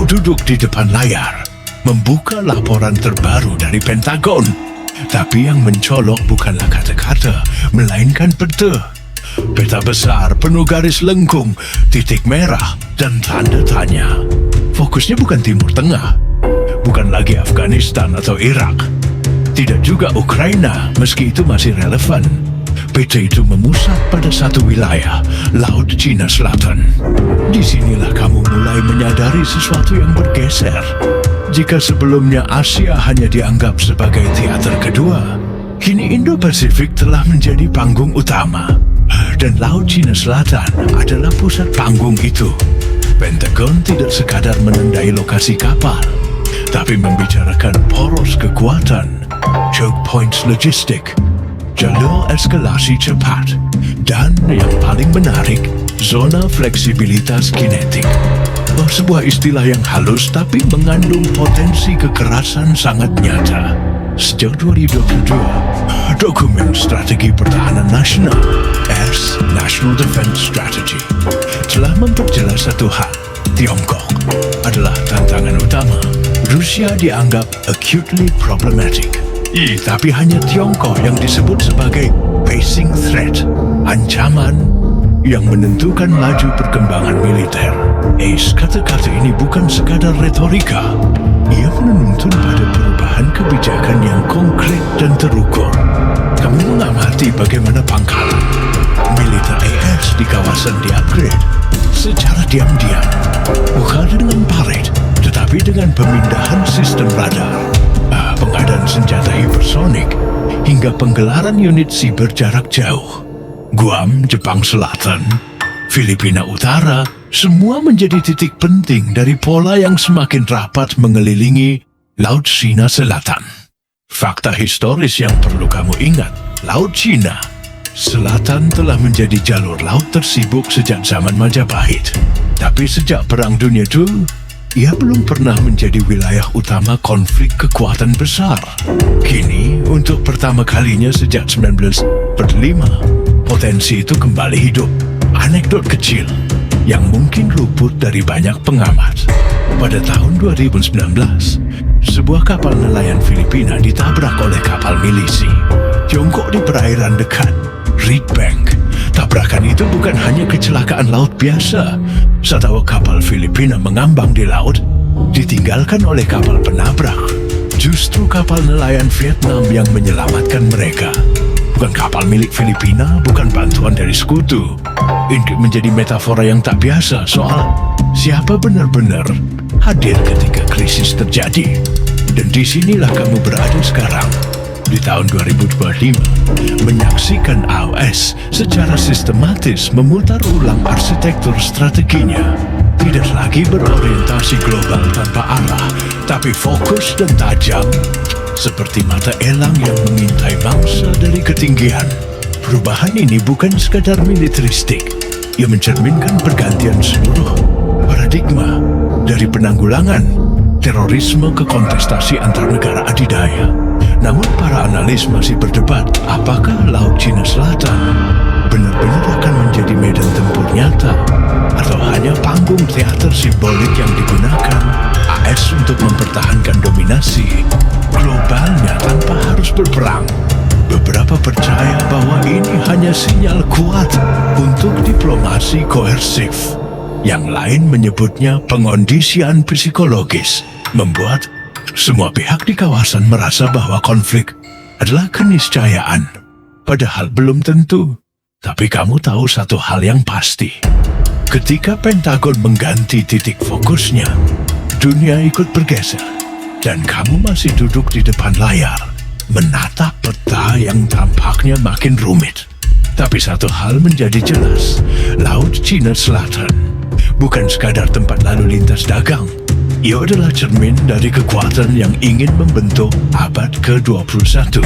duduk di depan layar, membuka laporan terbaru dari Pentagon. Tapi yang mencolok bukanlah kata-kata, melainkan peta. Peta besar penuh garis lengkung, titik merah, dan tanda tanya. Fokusnya bukan Timur Tengah, bukan lagi Afghanistan atau Irak, tidak juga Ukraina, meski itu masih relevan. Peta itu memusat pada satu wilayah, Laut Cina Selatan. Disinilah kamu mulai menyadari sesuatu yang bergeser. Jika sebelumnya Asia hanya dianggap sebagai teater kedua, kini Indo-Pasifik telah menjadi panggung utama. Dan Laut Cina Selatan adalah pusat panggung itu. Pentagon tidak sekadar menandai lokasi kapal, tapi membicarakan poros kekuatan, choke points logistik, jalur eskalasi cepat, dan yang paling menarik, zona fleksibilitas kinetik. Sebuah istilah yang halus tapi mengandung potensi kekerasan sangat nyata. Sejak 2022, dokumen Strategi Pertahanan Nasional National Defense Strategy telah memperjelas satu hal. Tiongkok adalah tantangan utama. Rusia dianggap acutely problematic. Tapi hanya Tiongkok yang disebut sebagai pacing threat, ancaman yang menentukan laju perkembangan militer. Kata-kata ini bukan sekadar retorika. Ia menuntun pada perubahan kebijakan yang konkret dan terukur. Kamu mengamati bagaimana pangkalan militer AS di kawasan di-upgrade secara diam-diam, bukan dengan parade, tetapi dengan pemindahan sistem radar, pengadaan senjata hipersonik, hingga penggelaran unit siber jarak jauh. Guam, Jepang Selatan, Filipina Utara, semua menjadi titik penting dari pola yang semakin rapat mengelilingi Laut Cina Selatan. Fakta historis yang perlu kamu ingat, Laut Cina Selatan telah menjadi jalur laut tersibuk sejak zaman Majapahit. Tapi sejak Perang Dunia II, ia belum pernah menjadi wilayah utama konflik kekuatan besar. Kini, untuk pertama kalinya sejak 1945, potensi itu kembali hidup. Anekdot kecil yang mungkin luput dari banyak pengamat. Pada tahun 2019, sebuah kapal nelayan Filipina ditabrak oleh kapal milisi Tiongkok di perairan dekat Reed Bank. Tabrakan itu bukan hanya kecelakaan laut biasa. Saat awak kapal Filipina mengambang di laut, ditinggalkan oleh kapal penabrak. Justru kapal nelayan Vietnam yang menyelamatkan mereka. Bukan kapal milik Filipina, bukan bantuan dari sekutu. Ini menjadi metafora yang tak biasa soal siapa benar-benar hadir ketika krisis terjadi. Dan disinilah kamu berada sekarang, di tahun 2025, menyaksikan AOS secara sistematis memutar ulang arsitektur strateginya. Tidak lagi berorientasi global tanpa arah, tapi fokus dan tajam, seperti mata elang yang mengintai mangsa dari ketinggian. Perubahan ini bukan sekadar militeristik. Ia mencerminkan pergantian seluruh paradigma dari penanggulangan terorisme ke kontestasi antar negara adidaya. Namun para analis masih berdebat apakah Laut Cina Selatan benar-benar akan menjadi medan tempur nyata atau hanya panggung teater simbolik yang digunakan AS untuk mempertahankan dominasi globalnya tanpa harus berperang. Beberapa percaya bahwa ini hanya sinyal kuat untuk diplomasi koersif. Yang lain menyebutnya pengondisian psikologis, membuat semua pihak di kawasan merasa bahwa konflik adalah keniscayaan. Padahal belum tentu. Tapi kamu tahu satu hal yang pasti. Ketika Pentagon mengganti titik fokusnya, dunia ikut bergeser. Dan kamu masih duduk di depan layar, menatap peta yang tampaknya makin rumit. Tapi satu hal menjadi jelas, Laut Cina Selatan bukan sekadar tempat lalu lintas dagang. Ia adalah cermin dari kekuatan yang ingin membentuk abad ke-21.